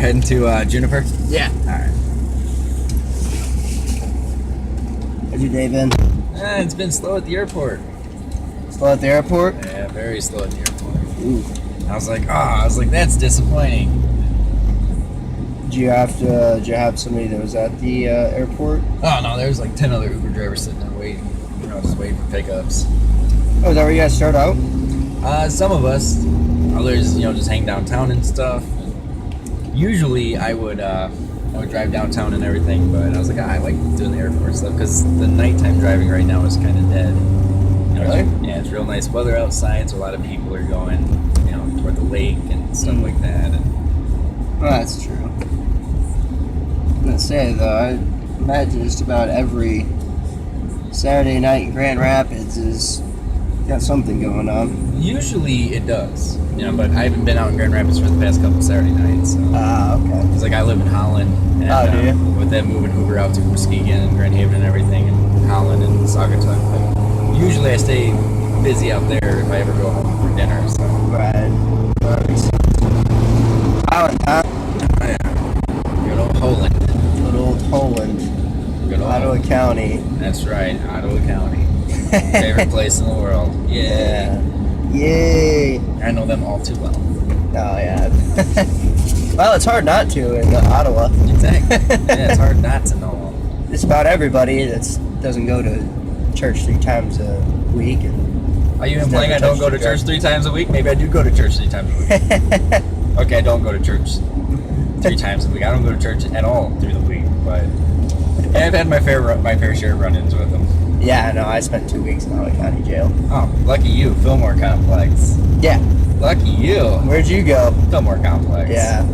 heading to Juniper? Yeah. Alright. How's your day been? It's been slow at the airport. Slow at the airport? Yeah, very slow at the airport. Ooh. I was like, that's disappointing. Did you have somebody that was at the airport? Oh no, there was like 10 other Uber drivers sitting there waiting. Just waiting for pickups. Oh, is that where you guys start out? Some of us. Others, just hang downtown and stuff. Usually I would drive downtown and everything, but I was like, I like doing the airport stuff because the nighttime driving right now is kind of dead. Really? It's real nice weather outside, so a lot of people are going, toward the lake and stuff like that. And well, that's true. I'm gonna say though, I imagine just about every Saturday night in Grand Rapids is got something going on. usually it does, but I haven't been out in Grand Rapids for the past couple Saturday nights. So. Okay. It's like I live in Holland. And, do you? With them moving Uber out to Muskegon and Grand Haven and everything, and Holland and Saugatuck. But usually I stay busy out there if I ever go home for dinner. So. Right. Holland, huh? Oh, yeah. Good old Holland. Good old Holland. Good old Ottawa County. That's right, Ottawa County. Favorite place in the world. Yeah. Yay. I know them all too well. Oh, yeah. Well, it's hard not to in Ottawa. Exactly. Yeah, it's hard not to know them. Just about everybody that doesn't go to church 3 times a week. Are you implying I don't go to church 3 times a week? Maybe I do go to church 3 times a week. Okay, I don't go to church 3 times a week. I don't go to church at all through the week, but I've had my fair share of run-ins with them. Yeah, no, I spent 2 weeks in Ottawa County Jail. Oh, lucky you, Fillmore Complex. Yeah. Lucky you. Where'd you go? Fillmore Complex. Yeah.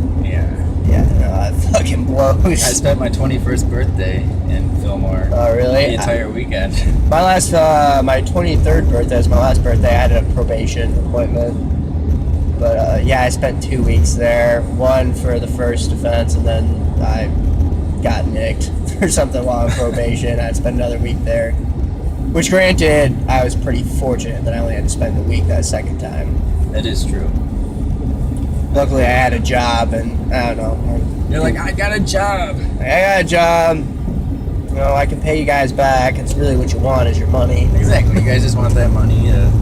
Yeah, no, that fucking blows. I spent my 21st birthday in Fillmore. Oh, really? The entire weekend. My 23rd birthday was my last birthday. I had a probation appointment. But, I spent 2 weeks there. One for the first offense, and then I got nicked for something while on probation. I spent another week there. Which, granted, I was pretty fortunate that I only had to spend the week that second time. That is true. Luckily, I had a job, and I don't know. You're like, I got a job. I got a job. I can pay you guys back. It's really what you want is your money. Exactly. You guys just want that money to,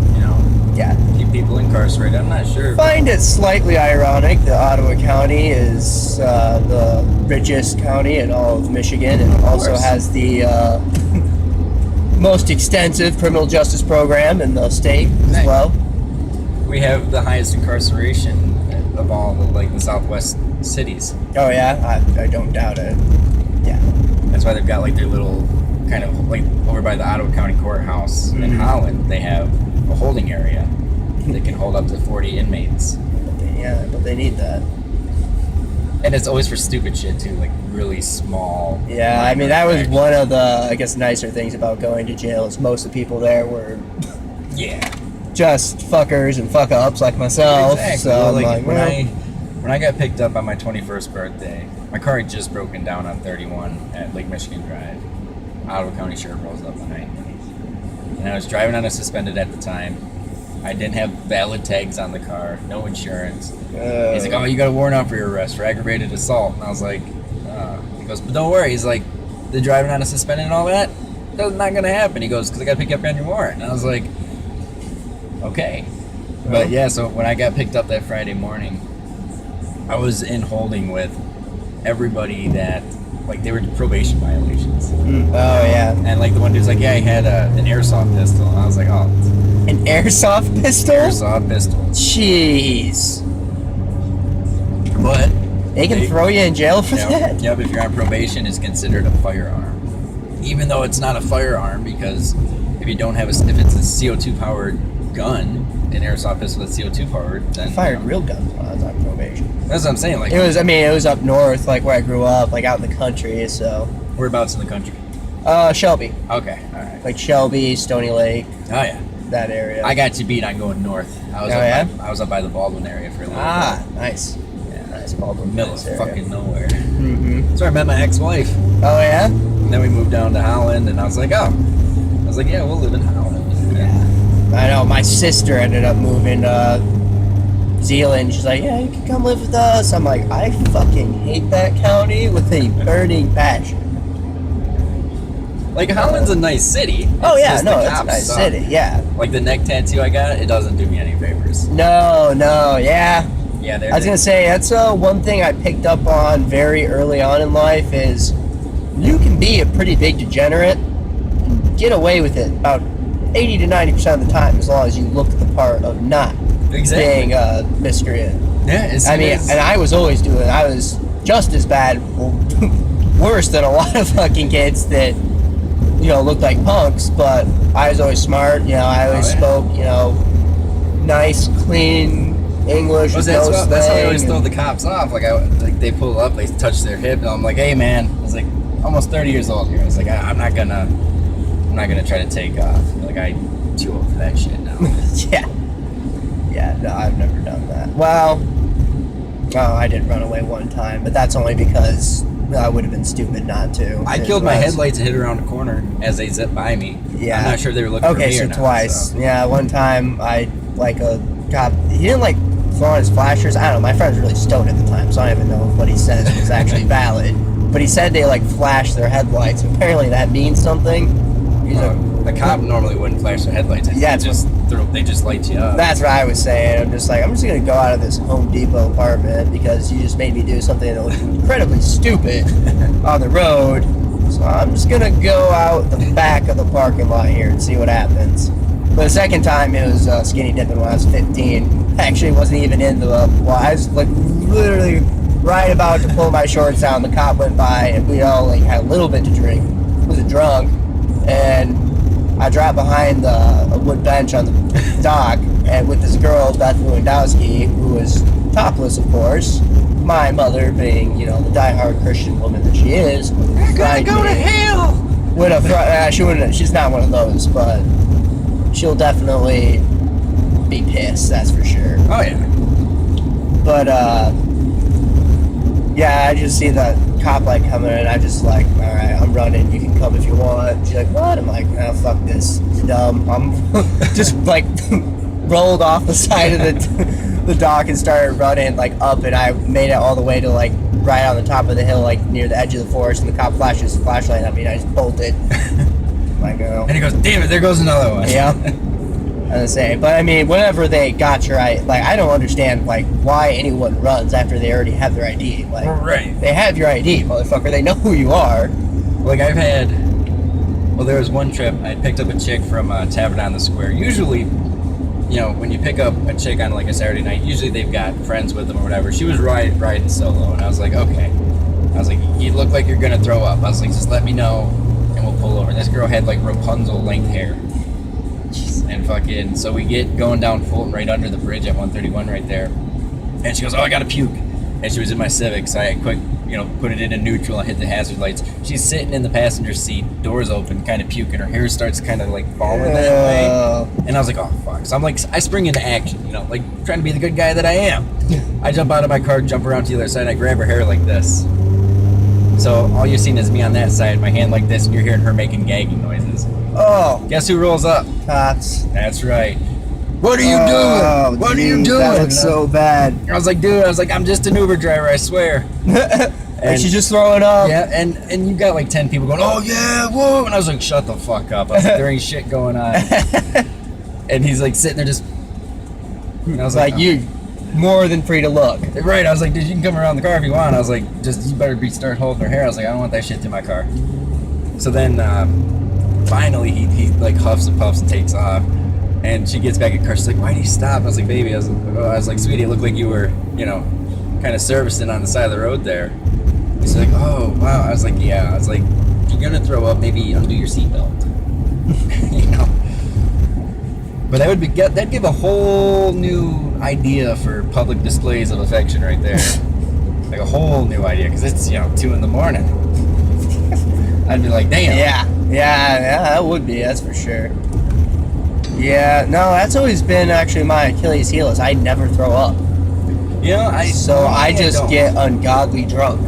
Yeah. keep people incarcerated. I'm not sure. I find it slightly ironic that Ottawa County is the richest county in all of Michigan and also has the most extensive criminal justice program in the state as well. We have the highest incarceration of all the Southwest cities. Oh yeah, I don't doubt it. Yeah. That's why they've got their little kind of over by the Ottawa County Courthouse in Holland. They have a holding area that can hold up to 40 inmates. But they need that. And it's always for stupid shit too, really small. Yeah, I mean that was one of the nicer things about going to jail is most of the people there were just fuckers and fuck ups like myself. Exactly. So when I got picked up on my 21st birthday, my car had just broken down on 31 at Lake Michigan Drive. Ottawa County Sheriff rolls up behind me. And I was driving on a suspended at the time. I didn't have valid tags on the car, no insurance. He's like, oh, you got a warrant out for your arrest for aggravated assault. And I was like, he goes, but don't worry. He's like, the driving on a suspended and all that, that's not going to happen. He goes, because I got to pick you up on your warrant. And I was like, okay. But yeah, so when I got picked up that Friday morning, I was in holding with everybody that, they were probation violations. Oh, yeah. And, the one dude's like, yeah, he had an airsoft pistol. And I was like, oh. An airsoft pistol? Airsoft pistol. Jeez. But they can throw you in jail for that? Yep, if you're on probation, it's considered a firearm. Even though it's not a firearm, because if you don't have if it's a CO2 powered gun, an airsoft pistol that's CO2 powered, then I fired real guns when I was on probation. That's what I'm saying. It was up north, where I grew up, out in the country. So whereabouts in the country? Shelby. Okay, all right. Shelby, Stony Lake. Oh yeah. That area. I got you beat on going north. I was up by the Baldwin area for a little bit. Ah, nice. Yeah, nice Baldwin. Middle of fucking nowhere. Mm-hmm. That's where I met my ex-wife. Oh yeah. And then we moved down to Holland, and I was like, yeah, we'll live in Holland. Yeah. I know. My sister ended up moving Zealand. She's like, yeah, you can come live with us. I'm like, I fucking hate that county with a burning passion. Like, Holland's a nice city. Oh, It's yeah, just no, the it's a cops nice suck. city, yeah. Like, the neck tattoo I got, it doesn't do me any favors. No, yeah. Yeah, I was going to say, that's one thing I picked up on very early on in life is you can be a pretty big degenerate and get away with it about 80 to 90% of the time as long as you look the part of not being a miscreant. Yeah, I mean, and I was always doing it. I was just as bad, worse than a lot of fucking kids that, you know, looked like punks, but I was always smart. You know, I always spoke, you know, nice, clean English. That's how I always throw the cops off. Like, they pull up, they touch their hip, and I'm like, hey, man. I was like, almost 30 years old here. I was like, I'm not gonna try to take off. Like, I'm too old for that shit now. Yeah, no, I've never done that. Well, I did run away one time, but that's only because I would have been stupid not to. I killed my headlights and hit around a corner as they zipped by me. Yeah. I'm not sure they were looking for me or not. Twice. So. Yeah, one time a cop, he didn't like throw on his flashers. I don't know, my friend was really stoned at the time, so I don't even know if what he says was actually valid. But he said they like flashed their headlights. Apparently that means something. The cop normally wouldn't flash their headlights. Yeah, they just light you up. That's what I was saying. I'm just gonna go out of this Home Depot apartment because you just made me do something that was incredibly stupid on the road. So I'm just gonna go out the back of the parking lot here and see what happens. But the second time it was skinny dipping when I was 15. Actually, wasn't even in the I was like literally right about to pull my shorts down. The cop went by and we all like had a little bit to drink. Was drunk, and I dropped behind a wood bench on the dock and with this girl, Beth Lewandowski, who was topless, of course. My mother, being, you know, the diehard Christian woman that she is, you're gonna go to hell. With a she wouldn't. She's not one of those, but she'll definitely be pissed. That's for sure. Oh yeah. But yeah, I just see the cop light coming and I just like, all right, I'm running. You can come if you want. She's like, what? I'm like, oh, fuck this. It's dumb. I'm just like rolled off the side of the dock and started running like up, and I made it all the way to like right on the top of the hill, like near the edge of the forest. And the cop flashes his flashlight at me, and I just bolted. Like, oh. And he goes, damn it, there goes another one. Yeah. I was say, but I mean, whenever they got your ID, like, I don't understand like why anyone runs after they already have their ID. Like, right. They have your ID, motherfucker. They know who you are. Like, there was one trip I picked up a chick from Tavern on the Square. Usually, you know, when you pick up a chick on like a Saturday night, usually they've got friends with them or whatever. She was riding solo, and I was like, okay. I was like, you look like you're gonna throw up. I was like, just let me know, and we'll pull over. This girl had like Rapunzel length hair. And fucking, so we get going down Fulton right under the bridge at 131 right there. And she goes, oh, I gotta puke. And she was in my Civic, so I quick, you know, put it into neutral and hit the hazard lights. She's sitting in the passenger seat, doors open, kind of puking. Her hair starts kind of like falling that way. And I was like, oh, fuck. So I'm like, I spring into action, you know, like trying to be the good guy that I am. I jump out of my car, jump around to the other side, and I grab her hair like this. So all you're seeing is me on that side, my hand like this, and you're hearing her making gagging noises. Oh. Guess who rolls up? Cops. That's right. What are you doing? What are you doing? That looks so bad. I was like, dude, I'm just an Uber driver, I swear. And she's just throwing up. Yeah, and you got like 10 people going, oh yeah, whoa. And I was like, shut the fuck up. I was like, there ain't shit going on. And he's like sitting there just, and I was like, you more than free to look. Right, I was like, dude, you can come around the car if you want. I was like, you better start holding her hair. I was like, I don't want that shit to my car. So then, finally, he like huffs and puffs and takes off, and she gets back in the car. She's like, "Why did you stop?" I was like, "Baby," I was like, "Sweetie, it looked like you were, you know, kind of servicing on the side of the road there." She's like, "Oh, wow." I was like, "Yeah." I was like, "If you're gonna throw up, maybe undo your seatbelt." You know. But that'd give a whole new idea for public displays of affection right there, like a whole new idea, because it's 2 a.m. I'd be like, damn. Yeah, that would be, that's for sure. Yeah, no, that's always been actually my Achilles heel is I never throw up. I just get ungodly drunk.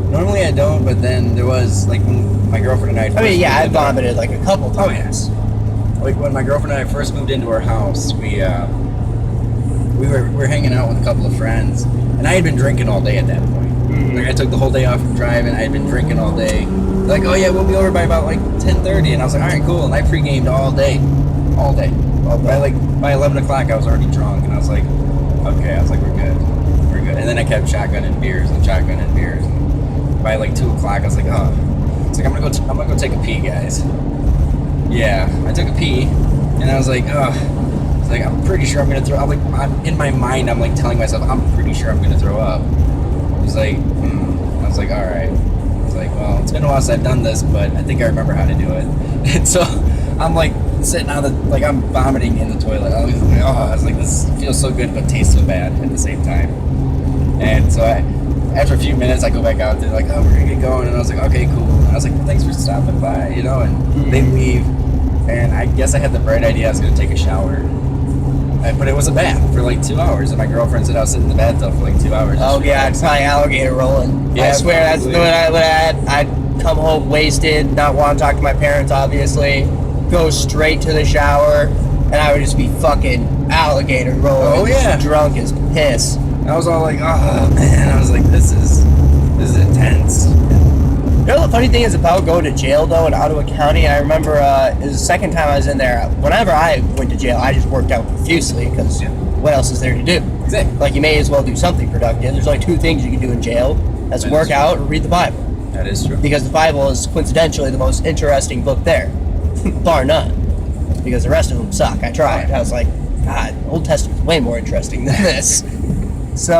Normally I don't, but then there was, like, when my girlfriend and I I vomited like a couple times. Oh, yeah. Like, when my girlfriend and I first moved into our house, we we were hanging out with a couple of friends, and I had been drinking all day at that point. Like I took the whole day off from driving. I had been drinking all day. They're like, oh yeah, we'll be over by about like 10:30, and I was like, all right, cool. And I pre-gamed all day. By 11 o'clock, I was already drunk, and I was like, okay. I was like, we're good. And then I kept shotgunning beers. And by like 2 o'clock, I was like, oh, it's like I'm gonna go take a pee, guys. Yeah, I took a pee, and I was like, oh, it's like I'm pretty sure I'm gonna throw. I'm in my mind, I'm like telling myself, I'm pretty sure I'm gonna throw up. I was like, I was like, all right. I was like, well, it's been a while since I've done this, but I think I remember how to do it. And so I'm like sitting on I'm vomiting in the toilet. I was like, this feels so good, but tastes so bad at the same time. And so after a few minutes, I go back out there, like, oh, we're gonna get going. And I was like, okay, cool. And I was like, well, thanks for stopping by, and they leave. And I guess I had the bright idea I was gonna take a shower. But it was a bath for like 2 hours, and my girlfriend said I was sitting in the bathtub for like 2 hours. Oh yeah, it's probably alligator rolling. Yeah, I swear probably. that's what I'd come home wasted, not want to talk to my parents, obviously, go straight to the shower, and I would just be fucking alligator rolling. Oh yeah, drunk as piss. I was all like, oh man, I was like, this is intense. You know the funny thing is about going to jail though in Ottawa County, I remember it was the second time I was in there. Whenever I went to jail, I just worked out profusely because what else is there to do? Exactly. Like you may as well do something productive. There's only two things you can do in jail. That's work out or read the Bible. That is true. Because the Bible is coincidentally the most interesting book there, bar none. Because the rest of them suck. I tried. I was like, God, the Old Testament's way more interesting than this. So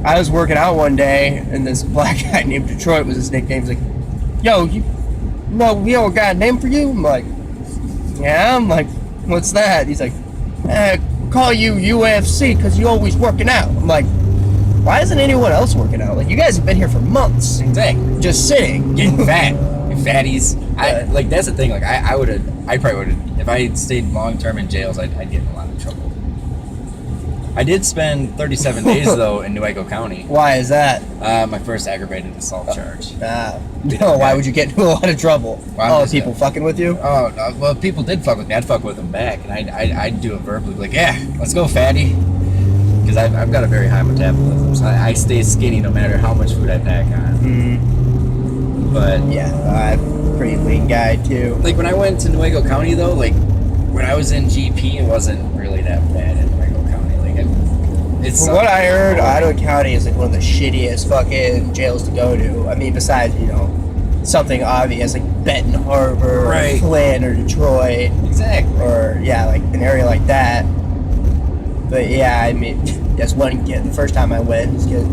I was working out one day, and this black guy named Detroit was his nickname. He's like, yo, we all got a name for you? I'm like, yeah. I'm like, what's that? He's like, call you UFC because you always working out. I'm like, why isn't anyone else working out? Like, you guys have been here for months. Exactly. Just sitting. Getting fat. Fatties. That's the thing. Like, I probably would have, if I stayed long term in jails, I'd get in a lot of trouble. I did spend 37 days though in Nuevo County. Why is that? My first aggravated assault charge. Why would you get into a lot of trouble? Well, people fucking with you? Oh, no, well, people did fuck with me. I'd fuck with them back, and I'd do it verbally, like, yeah, let's go, fatty. Because I've got a very high metabolism, so I stay skinny no matter how much food I pack on. Mm-hmm. But yeah, I'm a pretty lean guy too. Like when I went to Nuevo County though, like when I was in GP, it wasn't really that bad in Nuevo County. Like from what I heard, Ottawa County is like one of the shittiest fucking jails to go to. I mean, besides something obvious like Benton Harbor, right, or Flint, or Detroit, exactly, or like an area like that. But yeah, I mean, that's one kid. The first time I went, this kid,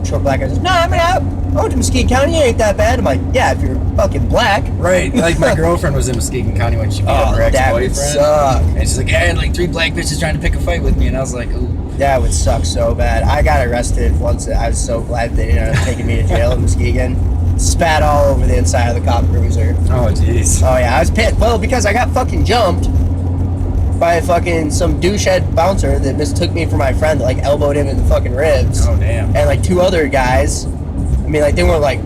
short black guy says, "No, I mean, I went to Muskegon County. It ain't that bad." I'm like, "Yeah, if you're fucking black." Right. Like my girlfriend was in Muskegon County when she beat up her ex-boyfriend. Suck. And she's like, "Yeah, I had like 3 black bitches trying to pick a fight with me," and I was like, "Ooh." That would suck so bad. I got arrested once. I was so glad they ended up taking me to jail in Muskegon. Spat all over the inside of the cop cruiser. Oh jeez. Oh yeah, I was pissed. Well, because I got fucking jumped by fucking some douchehead bouncer that mistook me for my friend that like elbowed him in the fucking ribs. Oh damn. And like 2 other guys. I mean, like they weren't like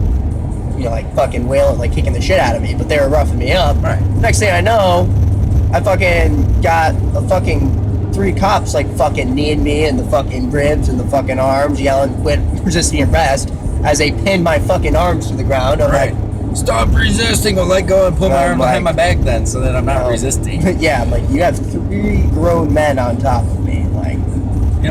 like fucking wailing, like kicking the shit out of me, but they were roughing me up. Right. Next thing I know, I fucking got a fucking 3 cops like fucking kneeing me in the fucking ribs and the fucking arms, yelling, "Quit resisting arrest," as they pinned my fucking arms to the ground. I'm like, "Stop resisting," or let go and pull my arm behind my back then so that I'm not resisting. Yeah, I'm like, you have 3 grown men on top of me. Like,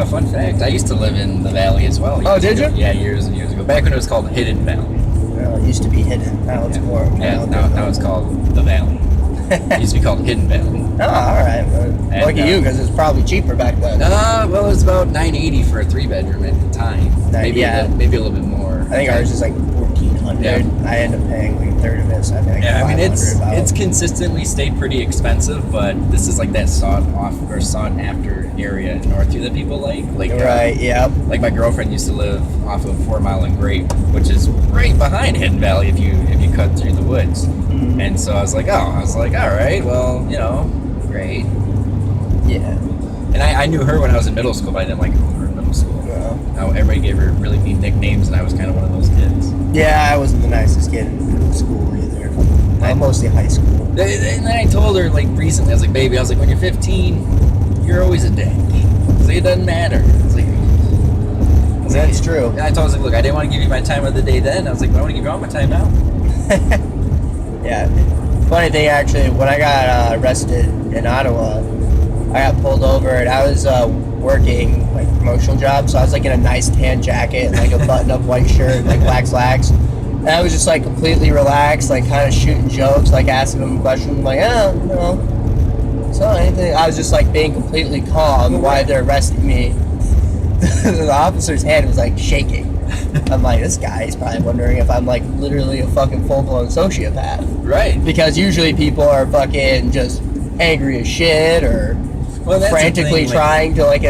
fun fact, I used to live in the valley as well. Oh, did you? Yeah, years and years ago. Back when it was called Hidden Valley. Well, it used to be hidden. Now it's more. Yeah, now it's called the Valley. It used to be called Hidden Valley. Oh, alright. Well, lucky you, because it was probably cheaper back then. Well, it was about $980 for a 3-bedroom at the time. Maybe a little bit more. I think ours is like $1,400. Yeah. I ended up paying like a third of it, so I think I mean it's consistently stayed pretty expensive, but this is like that sought after area in Northview that people like. Right, yeah. Like my girlfriend used to live off of 4 Mile and Grape, which is right behind Hidden Valley if you cut through the woods. Mm-hmm. And so I was like, all right, well, great. Yeah. And I knew her when I was in middle school, but I didn't like her in middle school. Yeah. Now everybody gave her really neat nicknames, and I was kind of one of those kids. Yeah, I wasn't the nicest kid in middle school either. Mostly high school. And then I told her, like, recently, I was like, baby, when you're 15, you're always a dick. He's like, it doesn't matter. It's like, That's true. I told him, like, look, I didn't want to give you my time of the day then. I was like, but I want to give you all my time now. Yeah. Funny thing, actually, when I got arrested in Ottawa, I got pulled over and I was working like a promotional job, so I was like in a nice tan jacket and like a button-up white shirt and like black slacks. And I was just like completely relaxed, like kind of shooting jokes, like asking them questions, like, so anything. I was just like being completely calm while they're arresting me. The officer's hand was like shaking. I'm like, this guy is probably wondering if I'm like literally a fucking full-blown sociopath. Right. Because usually people are fucking just angry as shit or frantically trying to like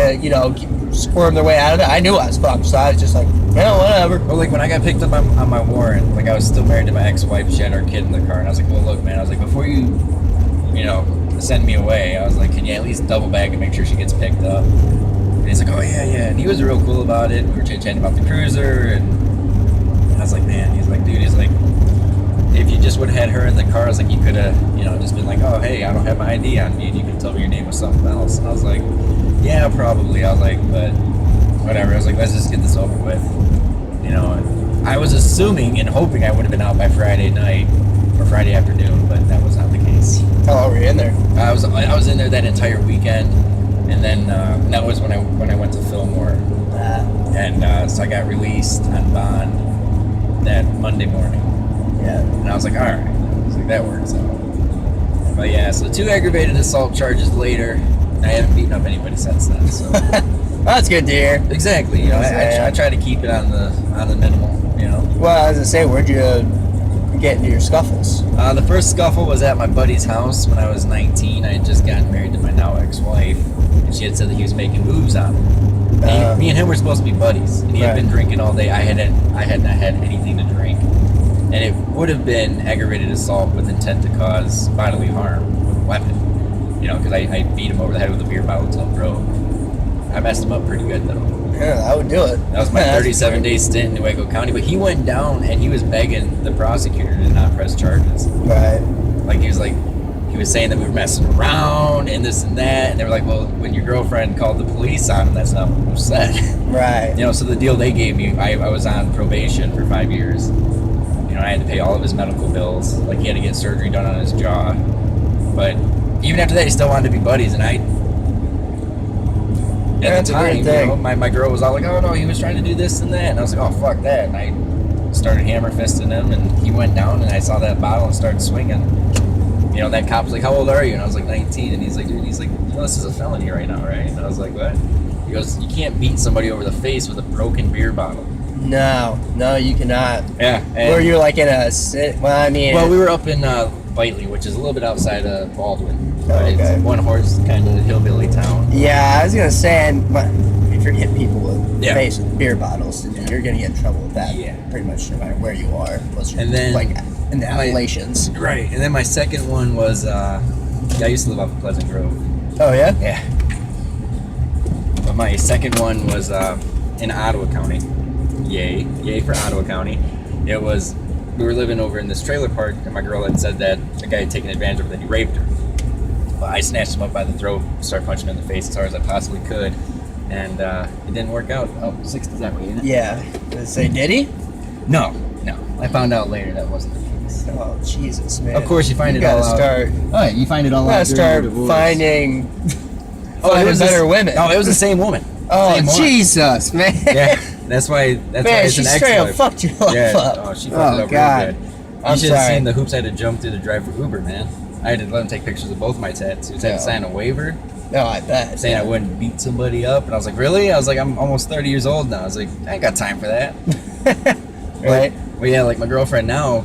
squirm their way out of it. I knew I was fucked, so I was just like, whatever. Well, like when I got picked up on my warrant, like I was still married to my ex-wife. She had our kid in the car, and I was like, well, look, man. I was like, before you send me away, I was like, can you at least double bag and make sure she gets picked up? And he's like, oh yeah. And he was real cool about it. We were chit-chatting about the cruiser, and I was like, man. He's like, dude. He's like, if you just would have had her in the car, I was like, you could have, just been like, oh, hey, I don't have my ID on me, and you can tell me your name was something else. And I was like, yeah, probably. I was like, but whatever. I was like, let's just get this over with. And I was assuming and hoping I would have been out by Friday night or Friday afternoon, but that was not the case. How long were you in there? I was in there that entire weekend, and then that was when I went to Fillmore, and so I got released on bond that Monday morning. Yeah. And I was like, all right. I was like, that works out. But yeah, so 2 aggravated assault charges later. I haven't beaten up anybody since then. So that's good to hear. Exactly. I try to keep it on the minimal. Well, as I say, where'd you get into your scuffles? The first scuffle was at my buddy's house when I was 19. I had just gotten married to my now ex-wife, and she had said that he was making moves on me. Me and him were supposed to be buddies, and he had been drinking all day. I had not had anything to drink. And it would have been aggravated assault with intent to cause bodily harm with a weapon. Because I beat him over the head with a beer bottle until it broke. I messed him up pretty good, though. Yeah, I would do it. That was my 37-day stint in Nuevo County. But he went down, and he was begging the prosecutor to not press charges. Right. He was saying that we were messing around and this and that. And they were like, well, when your girlfriend called the police on him, that's not what was said. Right. So the deal they gave me, I was on probation for 5 years. I had to pay all of his medical bills. Like, he had to get surgery done on his jaw. But even after that, he still wanted to be buddies. And at the time, my girl was all like, oh, no, he was trying to do this and that. And I was like, oh, fuck that. And I started hammer fisting him. And he went down, and I saw that bottle and started swinging. That cop was like, how old are you? And I was like, 19. And he's like, dude, this is a felony right now, right? And I was like, what? He goes, you can't beat somebody over the face with a broken beer bottle. No, you cannot. Yeah. Were you like in a Well, we were up in Whiteley, which is a little bit outside of Baldwin. Okay. It's one horse kind of hillbilly town. Yeah, I was gonna say, if you're hitting people with face with beer bottles, you're gonna get in trouble with that. Yeah. Pretty much no matter where you are, unless you're in the Appalachians. Right, and then my second one was I used to live off of Pleasant Grove. Oh yeah. Yeah. But my second one was in Ottawa County. Yay for Ottawa County. We were living over in this trailer park, and my girl had said that a guy had taken advantage of her, that he raped her. But I snatched him up by the throat, started punching him in the face as hard as I possibly could, and it didn't work out. Oh, 60's that way, isn't it? Yeah. Did it say, did he? No. I found out later that wasn't the case. Oh, Jesus, man. Of course, you find it all out. Oh, yeah, you find it all out. You gotta start finding better women. No, it was the same woman. Oh, Jesus, man. Yeah. That's why it's an ex-wife. She straight up fucked you up. Oh, she fucked it up God. real good. You should have seen the hoops I had to jump through to drive for Uber, man. I had to let him take pictures of both my tattoos. I had to sign a waiver. No, I bet. Saying I wouldn't beat somebody up. And I was like, really? I was like, I'm almost 30 years old now. I was like, I ain't got time for that. Right? Well, yeah, like my girlfriend now,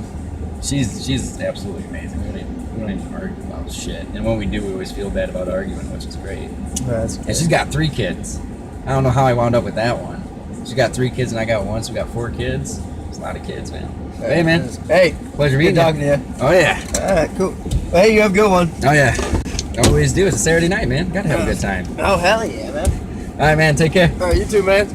she's absolutely amazing. We don't even argue about shit. And when we do, we always feel bad about arguing, which is great. That's good. And she's got 3 kids. I don't know how I wound up with that one. She got 3 kids and I got 1, so we got 4 kids. It's a lot of kids, man. Hey, man. Hey. Pleasure meeting you. Good talking to you. Oh, yeah. All right, cool. Hey, you have a good one. Oh, yeah. Always do. It's a Saturday night, man. Gotta have a good time. Oh, hell yeah, man. All right, man. Take care. All right, you too, man.